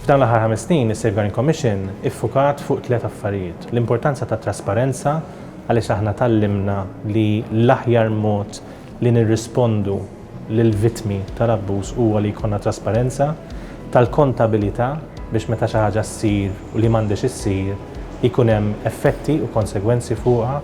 F'dan l-aħħar 5 snin is-Safeguarding Commission iffukat fuq 3 affarijiet. L-importanza tat trasparenza għaliex aħna tallimna li l-aħjar mod li nirrispondu lill-vittmi tal-abbuż huwa li jkollna trasparenza, tal-kontabilità biex meta xi ħaġa ssir u li m'għandix issir jkun hemm effetti u konsegwenzi fuqha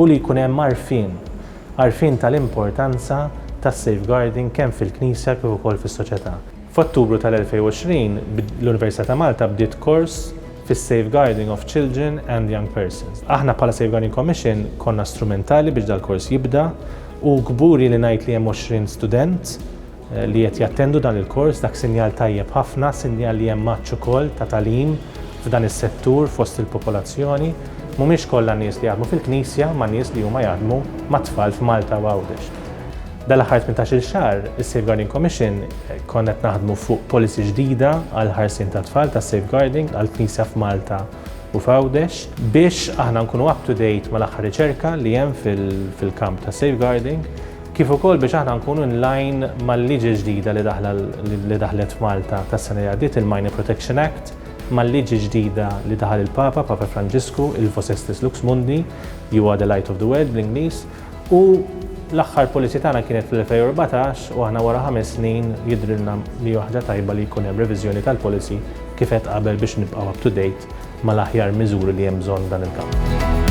u li jkun hemm għarfien tal-importanza tas-safeguarding kemm fil-Knisja kif ukoll fis-soċjetà. F'Ottubru tal-2020 l-Università ta' Malta bdiet kors fis-Safeguarding of Children and Young Persons. Aħna bħala Safeguarding Commission konna strumentali biex dal-kors jibda u kburi li ngħid li hemm 20 student li qed jattendu dan il-kors, dak sinjal tajjeb ħafna, sinjal li hemm maċċ ukoll ta' tagħlim f'dan is-settur fost il-popolazzjoni. Mhumiex kollha nies li jaħdmu fil-Knisja ma' nies li huma jaħdmu ma' tfal f'Malta u Għawdex. Dal-aħħar 18-il xahar, is-Safeguarding Commission konna qed naħdmu fuq policy ġdida għal ħarsien ta' tfal ta' safeguarding għall Knisja f'Malta u f'Għawdex biex aħna nkunu up to date mal-aħħar riċerka li hemm fil-kamp ta' safeguarding kif ukoll biex aħna nkunu in line mal-liġi ġdida li daħlet f'Malta tas-sena li għaddiet il-Minor Protection Act, mal-liġi ġdida li daħal il-Papa, Papa Franġisku, il-Vos Estis Lux Mundi, You Are the Light of the World bl-Ingliż, u l-aħħar policy tagħna kienet fl-2014 u aħna wara 5 snin jidrilna li waħda tajba li jkun hemm reviżjoni tal-policy kif qed qabel biex nibqgħu up to date mal-aħjar miżuri li hemm bżonn dan il-kamp.